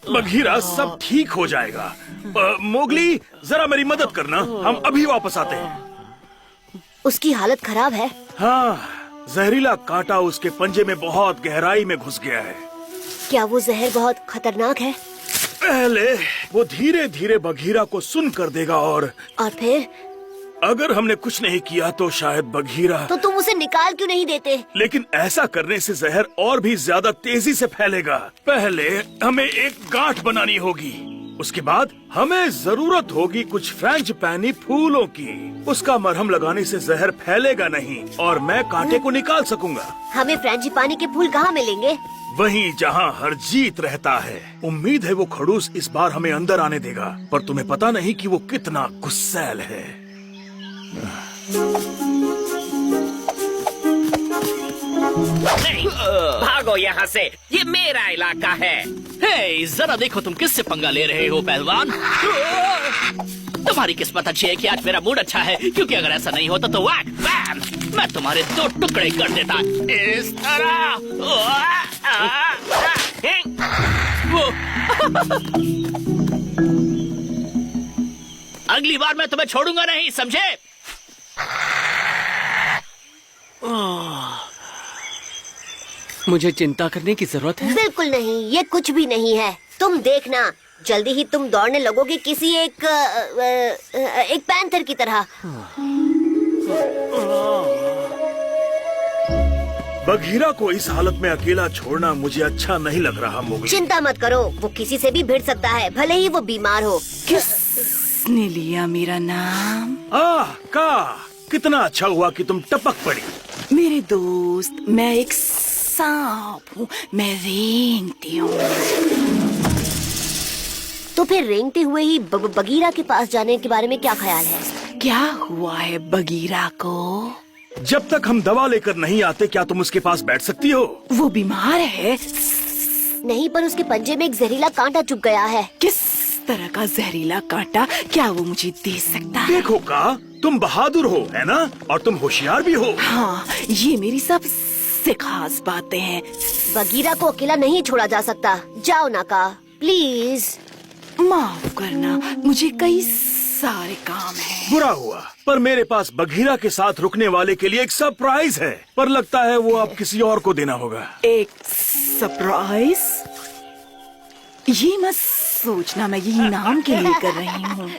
बघीरा, सब ठीक हो जाएगा। मोगली, जरा मेरी मदद करना, हम अभी वापस आते हैं। उसकी हालत खराब है। हाँ, जहरीला कांटा उसके पंजे में बहुत गहराई में घुस गया है। क्या वो जहर बहुत खतरनाक है? पहले वो धीरे धीरे बघीरा को सुन कर देगा और फिर अगर हमने कुछ नहीं किया तो शायद बघीरा। तो तुम उसे निकाल क्यों नहीं देते? लेकिन ऐसा करने से जहर और भी ज्यादा तेजी से फैलेगा। पहले हमें एक गांठ बनानी होगी, उसके बाद हमें जरूरत होगी कुछ फ्रेंजीपानी फूलों की। उसका मरहम लगाने से जहर फैलेगा नहीं और मैं कांटे को निकाल सकूंगा। हमें फ्रेंजीपानी के फूल कहाँ मिलेंगे? वहीं जहाँ हरजीत रहता है। उम्मीद है वो खड़ूस इस बार हमें अंदर आने देगा, पर तुम्हें पता नहीं कि वो कितना गुस्सैल है। नहीं, भागो यहाँ से, ये मेरा इलाका है। हे, जरा देखो तुम किससे पंगा ले रहे हो पहलवान। तुम्हारी किस्मत अच्छी है कि आज मेरा मूड अच्छा है, क्योंकि अगर ऐसा नहीं होता तो वैक बैम, मैं तुम्हारे 2 टुकड़े कर देता इस तरह। अगली बार मैं तुम्हें छोड़ूंगा नहीं, समझे? मुझे चिंता करने की जरूरत है? बिल्कुल नहीं, ये कुछ भी नहीं है। तुम देखना, जल्दी ही तुम दौड़ने लगोगे किसी एक पैंथर की तरह। बघीरा को इस हालत में अकेला छोड़ना मुझे अच्छा नहीं लग रहा। मोगली, चिंता मत करो, वो किसी से भी भिड़ सकता है, भले ही वो बीमार हो। किसने लिया मेरा नाम? कितना अच्छा हुआ कि तुम टपक पड़ी। मेरे दोस्त, मैं एक सांप हूँ, मैं रेंगती हूँ। तो फिर रेंगते हुए ही बगीरा के पास जाने के बारे में क्या ख्याल है? क्या हुआ है बगीरा को? जब तक हम दवा लेकर नहीं आते, क्या तुम उसके पास बैठ सकती हो? वो बीमार है। नहीं, पर उसके पंजे में एक जहरीला कांटा चुभ गया है। किस तरह का जहरीला कांटा? क्या वो मुझे दे सकता है? देखो तुम बहादुर हो, है ना? और तुम होशियार भी हो। हाँ, ये मेरी सबसे खास बातें हैं। बगीरा को अकेला नहीं छोड़ा जा सकता। जाओ नाका, प्लीज। माफ करना, मुझे कई सारे काम हैं। बुरा हुआ, पर मेरे पास बघीरा के साथ रुकने वाले के लिए एक सरप्राइज है, पर लगता है वो अब किसी और को देना होगा। एक सरप्राइज? ये मत सोचना मैं यही नाम के लिए कर रही हूँ।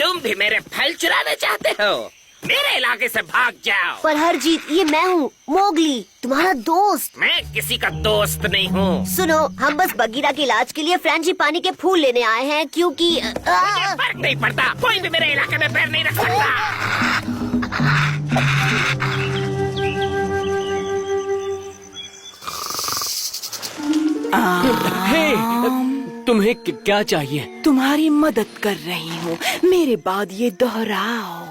तुम भी मेरे फल चुराना चाहते हो? मेरे इलाके से भाग जाओ। पर हरजीत, ये मैं हूँ, मोगली, तुम्हारा दोस्त। मैं किसी का दोस्त नहीं हूँ। सुनो, हम बस बगीरा के इलाज के लिए फ्रेंजीपानी के फूल लेने आए हैं, क्योंकि मुझे फर्क नहीं पड़ता, कोई भी मेरे इलाके में पैर नहीं रख सकता। हे, तुम्हें क्या चाहिए? तुम्हारी मदद कर रही हूँ, मेरे बाद ये दोहराओ।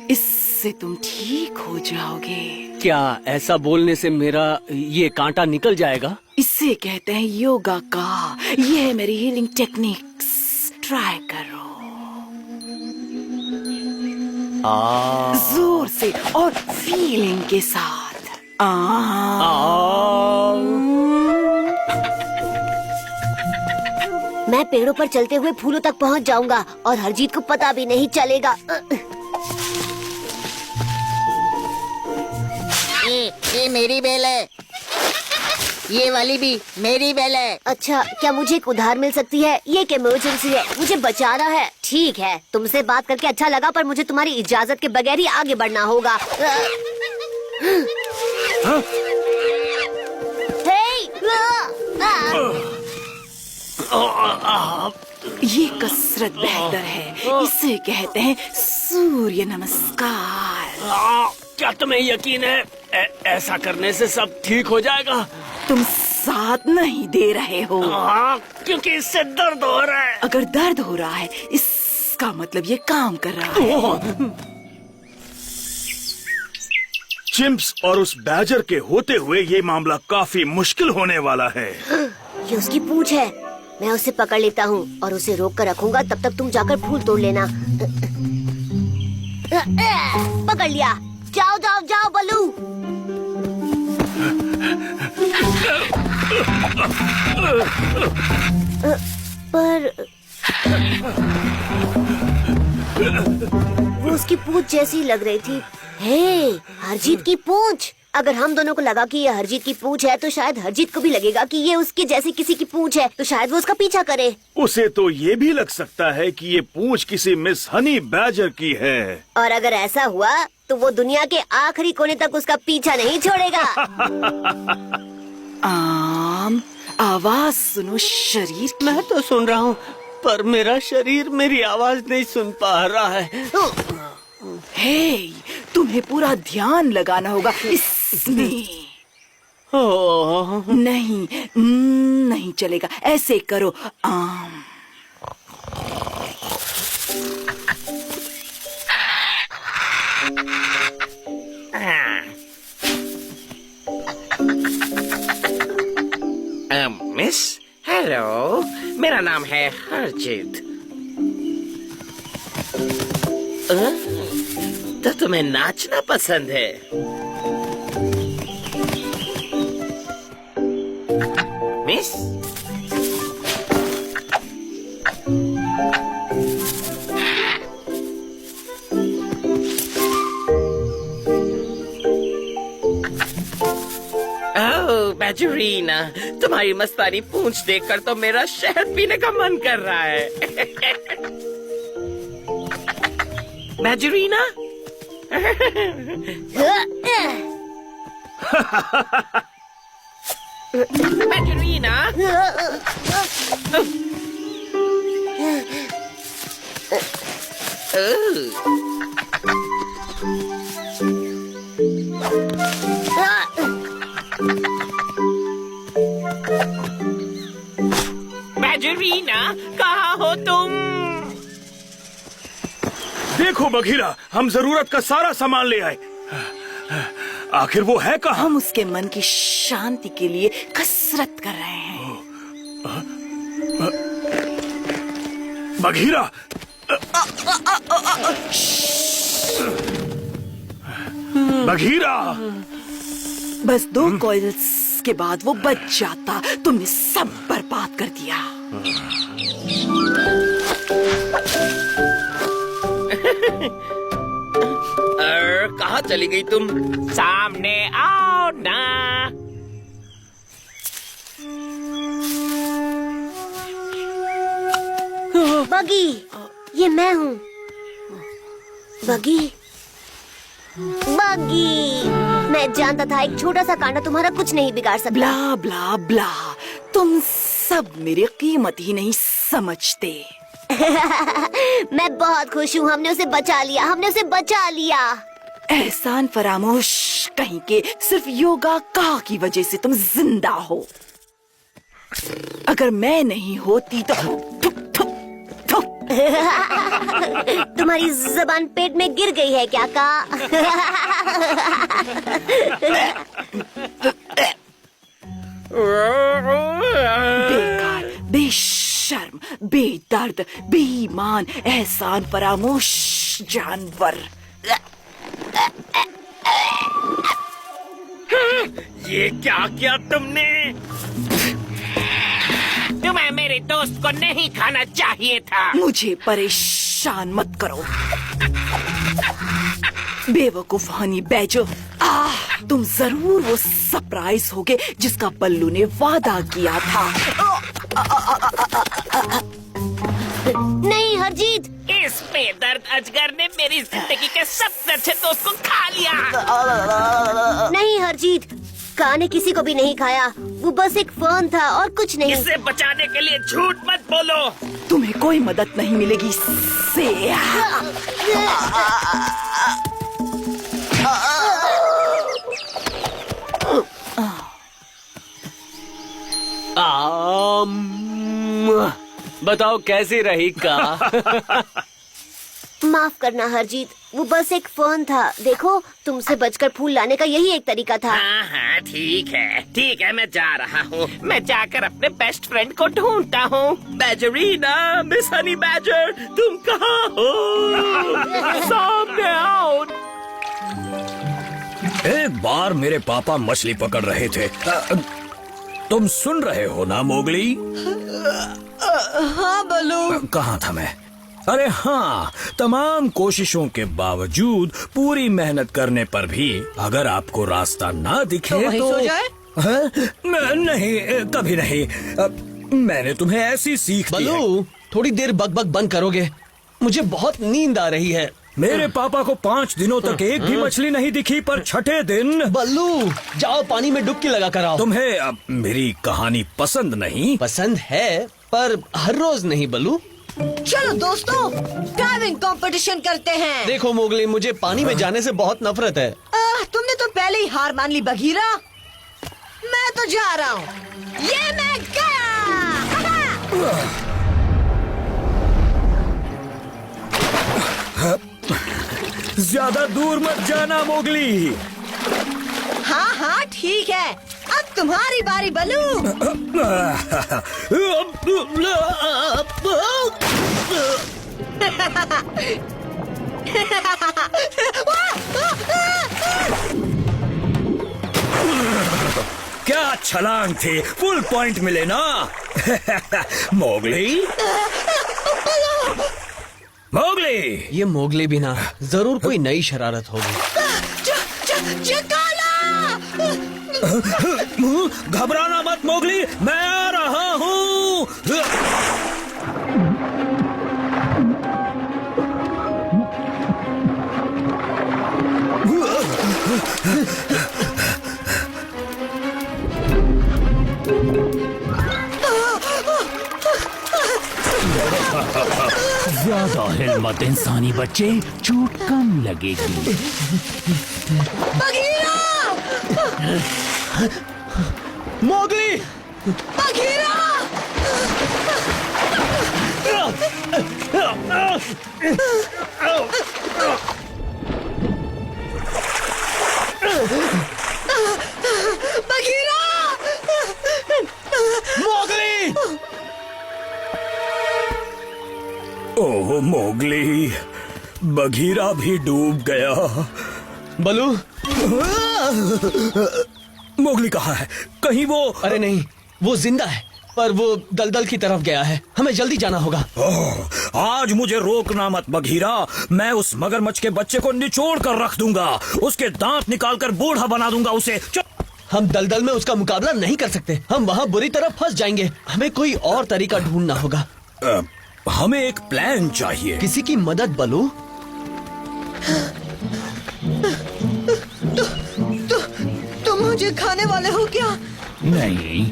इससे तुम ठीक हो जाओगे। क्या ऐसा बोलने से मेरा ये कांटा निकल जाएगा? इसे कहते हैं योगा का। ये है मेरी हीलिंग टेक्निक्स, ट्राई करो। जोर से और फीलिंग के साथ। मैं पेड़ों पर चलते हुए फूलों तक पहुंच जाऊंगा और हरजीत को पता भी नहीं चलेगा। ये मेरी बेल है, ये वाली भी मेरी बेल है। अच्छा, क्या मुझे एक उधार मिल सकती है? ये एक इमरजेंसी है, मुझे बचाना है। ठीक है, तुमसे बात करके अच्छा लगा, पर मुझे तुम्हारी इजाजत के बगैर ही आगे बढ़ना होगा। ये कसरत बेहतर है, इसे कहते हैं सूर्य नमस्कार। क्या तुम्हें यकीन है ऐसा करने से सब ठीक हो जाएगा? तुम साथ नहीं दे रहे हो। क्योंकि इससे दर्द हो रहा है। अगर दर्द हो रहा है, इसका मतलब ये काम कर रहा है। चिम्प्स और उस बैजर के होते हुए ये मामला काफी मुश्किल होने वाला है। ये उसकी पूंछ है। मैं उसे पकड़ लेता हूँ और उसे रोक कर रखूंगा। तब तक तुम जाकर फूल तोड़ लेना। पकड़ लिया। जाओ जाओ जाओ बल्लू। पर वो उसकी पूंछ जैसी लग रही थी। हे, हरजीत की पूंछ। अगर हम दोनों को लगा कि ये हरजीत की पूंछ है तो शायद हरजीत को भी लगेगा कि ये उसके जैसी किसी की पूंछ है, तो शायद वो उसका पीछा करे। उसे तो ये भी लग सकता है कि ये पूंछ किसी मिस हनी बैजर की है। और अगर ऐसा हुआ तो वो दुनिया के आखिरी कोने तक उसका पीछा नहीं छोड़ेगा। आवाज सुनो शरीर की। मैं तो सुन रहा हूँ, पर मेरा शरीर मेरी आवाज नहीं सुन पा रहा है। हे, तुम्हें पूरा ध्यान लगाना होगा इसमें। नहीं, नहीं चलेगा। ऐसे करो। मिस, हेलो, मेरा नाम है हरजीत। तो तुम्हें नाचना पसंद है? मिस, बैजरीना, तुम्हारी मस्तानी पूंछ देखकर तो मेरा शहद पीने का मन कर रहा है। बैजरीना, बैजरीना, बैजरीना, कहाँ हो तुम? देखो बघीरा, हम जरूरत का सारा सामान ले आए। आखिर वो है कहाँ? हम उसके मन की शांति के लिए कसरत कर रहे हैं। बघीरा, बघीरा, बस 2 कॉइल्स के बाद वो बच जाता। तुमने सब बर्बाद कर दिया। कहाँ चली गई तुम? सामने आओ ना। बगी, ये मैं हूँ। बगी, बगी, मैं जानता था एक छोटा सा कांटा तुम्हारा कुछ नहीं बिगाड़ सकता। ब्ला ब्ला ब्ला, तुम सब मेरी कीमत ही नहीं समझते। मैं बहुत खुश हूँ, हमने उसे बचा लिया, हमने उसे बचा लिया। एहसान फरामोश कहीं के, सिर्फ योगा का की वजह से तुम जिंदा हो। अगर मैं नहीं होती तो थुक थुक थुक। तुम्हारी जुबान पेट में गिर गई है क्या का? बेकार, बेशर्म, बेदर्द, बेईमान, एहसान फरामोश जानवर। ये क्या किया तुमने? तुम्हें मेरे दोस्त को नहीं खाना चाहिए था। मुझे परेशान मत करो बेवकूफ हनी बैजो। तुम जरूर वो सरप्राइज होगे जिसका बल्लू ने वादा किया था। नहीं हरजीत, इस बेदर्द अजगर ने मेरी जिंदगी के सबसे अच्छे दोस्त को खा लिया। नहीं हरजीत, का ने किसी को भी नहीं खाया। वो बस एक फर्न था और कुछ नहीं। इसे बचाने के लिए झूठ मत बोलो। तुम्हें कोई मदद नहीं मिलेगी इससे। बताओ कैसी रही का? माफ करना हरजीत, वो बस एक फर्न था। देखो, तुमसे बचकर फूल लाने का यही एक तरीका था। हाँ हाँ ठीक है, मैं जा रहा हूँ। मैं जाकर अपने बेस्ट फ्रेंड को ढूंढता हूँ। बैजरीना, मिस हनी बैजर, तुम कहाँ हो? सामने आओ। एक बार मेरे पापा मछली पकड़ रहे थे। तुम सुन रहे हो ना मोगली? हाँ बल्लू। कहाँ था मैं? अरे हाँ, तमाम कोशिशों के बावजूद, पूरी मेहनत करने पर भी अगर आपको रास्ता ना दिखे तो वहीं सो जाए? हाँ? नहीं, कभी नहीं। मैंने तुम्हें ऐसी सीख दी है। बल्लू, थोड़ी देर बक बंद करोगे? मुझे बहुत नींद आ रही है। मेरे पापा को 5 दिनों तक एक भी मछली नहीं दिखी, पर छठे दिन बल्लू, जाओ पानी में डुबकी लगा कर आओ। तुम्हें मेरी कहानी पसंद नहीं? पसंद है, पर हर रोज नहीं बल्लू। चलो दोस्तों, डाइविंग कंपटीशन करते हैं। देखो मोगली, मुझे पानी में जाने से बहुत नफरत है। तुमने तो पहले ही हार मान ली बघीरा। मैं तो जा रहा हूँ। ये मैं गया। ज्यादा दूर मत जाना मोगली। हाँ हाँ ठीक है, अब तुम्हारी बारी बल्लू। क्या छलांग थी, फुल पॉइंट मिले ना। Mowgli, Mowgli. ये मोगली भी ना, जरूर कोई नई शरारत होगी। घबराना मत मोगली, मैं आ रहा हूँ। ज्यादा हिम्मत इंसानी बच्चे, चोट कम लगेगी। मोगली, बघीरा! बघीरा! मोगली! ओह मोगली, बघीरा भी डूब गया। बल्लू, मोगली कहाँ है? कहीं वो? अरे नहीं, वो जिंदा है, पर वो दलदल की तरफ गया है। हमें जल्दी जाना होगा। ओह, आज मुझे रोकना मत बघीरा। मैं उस मगरमच्छ के बच्चे को निचोड़ कर रख दूंगा, उसके दांत निकाल कर बूढ़ा बना दूंगा उसे। हम दलदल में उसका मुकाबला नहीं कर सकते, हम वहाँ बुरी तरह फंस जाएंगे। हमें कोई और तरीका ढूंढना होगा। हमें एक प्लान चाहिए। किसी की मदद बल्लू। तुम मुझे खाने वाले हो क्या? नहीं,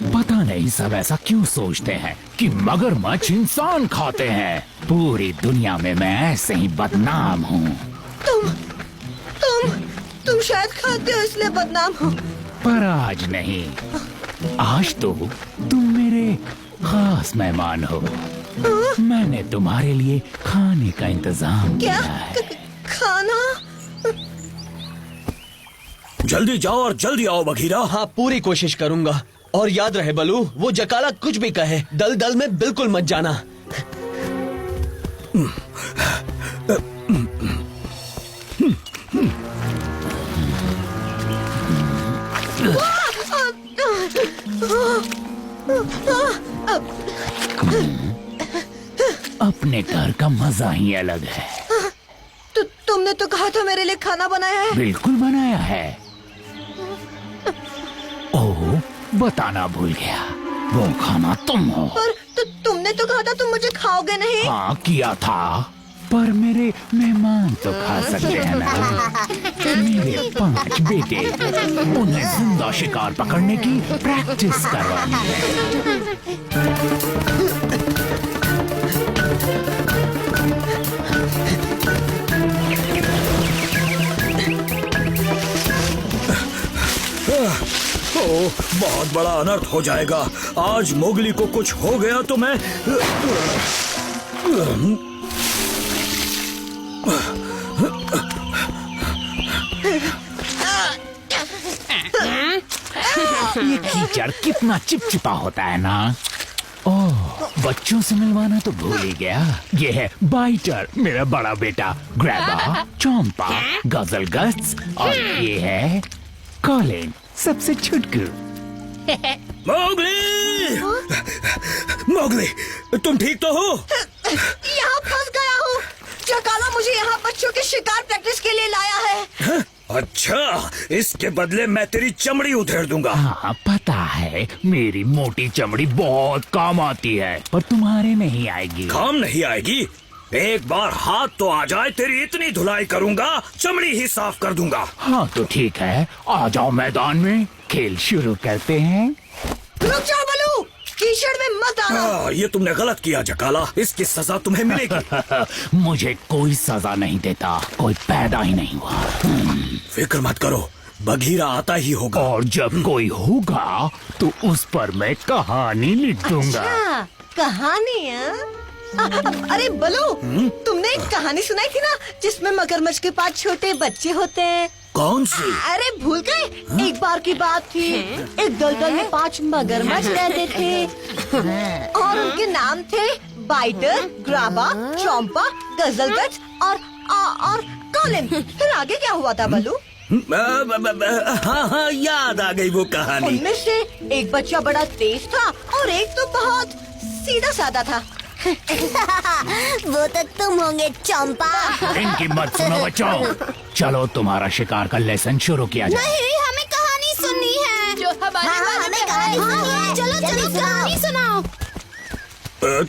पता नहीं सब ऐसा क्यों सोचते हैं कि मगरमच्छ इंसान खाते हैं। पूरी दुनिया में मैं ऐसे ही बदनाम हूँ। तुम शायद खाते हो इसलिए बदनाम हो। पर आज नहीं, आज तो तुम मेरे खास मेहमान हो। मैंने तुम्हारे लिए खाने का इंतजाम क्या? किया है। खाना? जल्दी जाओ और जल्दी आओ बघीरा। हाँ, पूरी कोशिश करूंगा। और याद रहे बल्लू, वो जकाला कुछ भी कहे, दलदल में बिल्कुल मत जाना। अपने घर का मजा ही अलग है। तुमने तो कहा था मेरे लिए खाना बनाया है। बिल्कुल बनाया है। ओह, बताना भूल गया, वो खाना तुम हो। पर तुमने तो कहा था तुम मुझे खाओगे नहीं। हाँ किया था, पर मेरे मेहमान तो खा सकते हैं ना। मेरे 5 बेटे, उन्हें जिंदा शिकार पकड़ने की प्रैक्टिस करवानी है। ओह, बहुत बड़ा अनर्थ हो जाएगा। आज मोगली को कुछ हो गया तो मैं नेचर कितना चिपचिपा होता है ना। ओह, बच्चों से मिलवाना तो भूल ही गया। ये है बाइटर, मेरा बड़ा बेटा, ग्रैबा, चोम्पा, गजलगट्स, और ये है कॉलिन, सबसे छुटकू। मोगली! मोगली, तुम ठीक तो हो? यहाँ फंस गया हूँ। चकाला मुझे यहाँ बच्चों के शिकार प्रैक्टिस के लिए लाया है। अच्छा, इसके बदले मैं तेरी चमड़ी उधेड़ दूंगा। हाँ, पता है, मेरी मोटी चमड़ी बहुत काम आती है, पर तुम्हारे नहीं आएगी। काम नहीं आएगी? एक बार हाथ तो आ जाए, तेरी इतनी धुलाई करूंगा, चमड़ी ही साफ कर दूंगा। हाँ तो ठीक है, आ जाओ मैदान में, खेल शुरू करते हैं। रुक जाओ बलू, कीचड़ में मत आना। ये तुमने गलत किया जकाला, इसकी सजा तुम्हें मिलेगी। मुझे कोई सजा नहीं देता, कोई पैदा ही नहीं हुआ। फिक्र मत करो, बघीरा आता ही होगा। और जब कोई होगा तो उस पर मैं कहानी लिख दूंगा। अच्छा, कहानी है? अरे बलू, तुमने एक कहानी सुनाई थी ना जिसमें मगरमच्छ के पास छोटे बच्चे होते हैं? कौन सी? अरे भूल गए? एक बार की बात थी, एक दलदल में 5 मगरमच्छ रहते थे और उनके नाम थे बाइटर, ग्राबा, चोम्पा, गजलगट्स और कॉलिन। फिर आगे क्या हुआ था बलू? हाँ, याद आ गई वो कहानी। उनमें से एक बच्चा बड़ा तेज था और एक तो बहुत सीधा साधा था। वो तो तुम होंगे चंपा। इनकी मत सुनो बच्चों, चलो तुम्हारा शिकार का लेसन शुरू किया जाए। नहीं, हमें कहानी सुननी है। जो हमें कहानी सुननी है। चलो कहानी सुनाओ।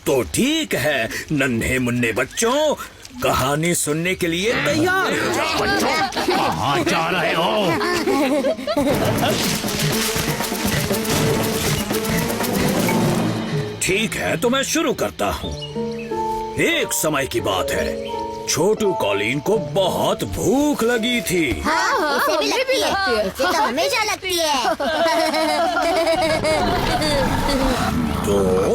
तो ठीक है नन्हे मुन्ने बच्चों, कहानी सुनने के लिए तैयार हो जाओ। बच्चों, कहाँ जा रहे हो? ठीक है तो मैं शुरू करता हूँ। एक समय की बात है, छोटू कॉलिन को बहुत भूख लगी थी। इसे भी लगती है। इसे तो हमेशा लगती है। तो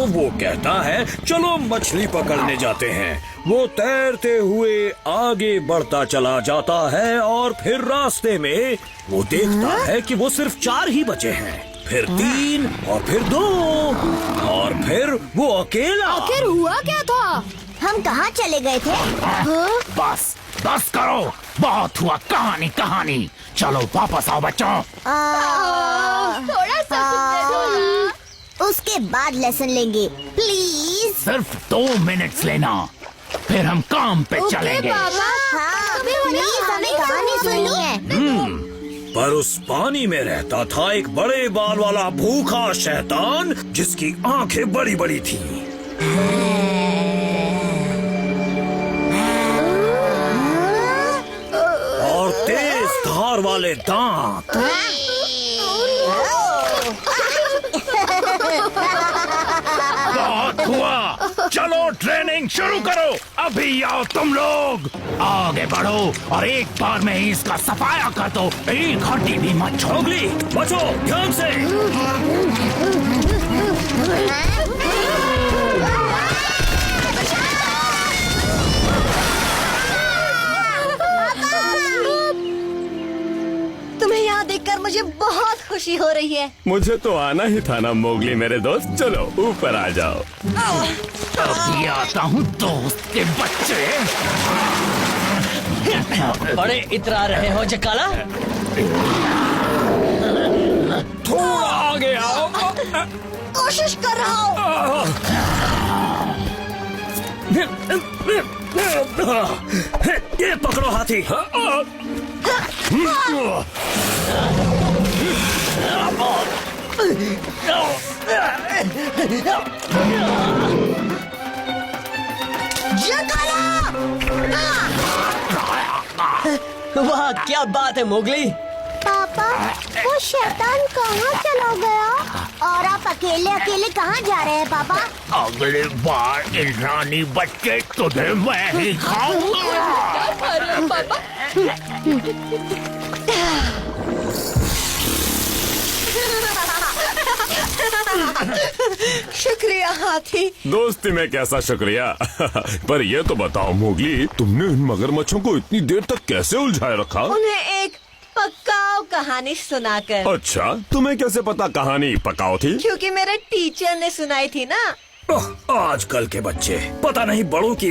वो कहता है चलो मछली पकड़ने जाते हैं। वो तैरते हुए आगे बढ़ता चला जाता है और फिर रास्ते में वो देखता है कि वो सिर्फ 4 ही बचे हैं, फिर 3 और फिर 2 और फिर वो अकेला। आखिर हुआ क्या था? हम कहाँ चले गए थे? बस बस करो, बहुत हुआ कहानी कहानी। चलो वापस आओ बच्चों। थोड़ा सा उसके बाद लेसन लेंगे, प्लीज। सिर्फ 2 मिनट लेना, फिर हम काम पे चलेंगे। हाँ, प्लीज हमें कहानी सुननी है। पर उस पानी में रहता था एक बड़े बाल वाला भूखा शैतान जिसकी आंखें बड़ी बड़ी थीं। और तेज धार वाले दांत। बहुत हुआ, चलो ट्रेनिंग शुरू करो। अभी आओ तुम लोग, आगे बढ़ो और एक बार में ही इसका सफाया कर दो। एक हड्डी भी मत छोड़ो। बचो, ध्यान से। तुम्हें यहाँ देखकर मुझे बहुत खुशी हो रही है। मुझे तो आना ही था ना मोगली मेरे दोस्त, चलो ऊपर आ जाओ। अभी आता हूँ दोस्त के बच्चे। बड़े इतरा रहे हो जकाला। थोड़ा आगे आओ। कोशिश कर रहा हूँ। ये पकड़ो हाथी। वाह क्या बात है मोगली। पापा, वो शैतान कहाँ चला गया? और आप अकेले अकेले कहाँ जा रहे हैं पापा? अगली बार इन रानी बच्चे तुझे मैं ही खाऊंगा। शुक्रिया हाथी। दोस्ती में कैसा शुक्रिया। पर ये तो बताओ मोगली, तुमने इन मगरमच्छों को इतनी देर तक कैसे उलझाए रखा? उन्हें एक पक्का कहानी सुनाकर। अच्छा, तुम्हें कैसे पता कहानी पकाओ थी? क्योंकि मेरे टीचर ने सुनाई थी ना। आजकल के बच्चे पता नहीं बड़ों की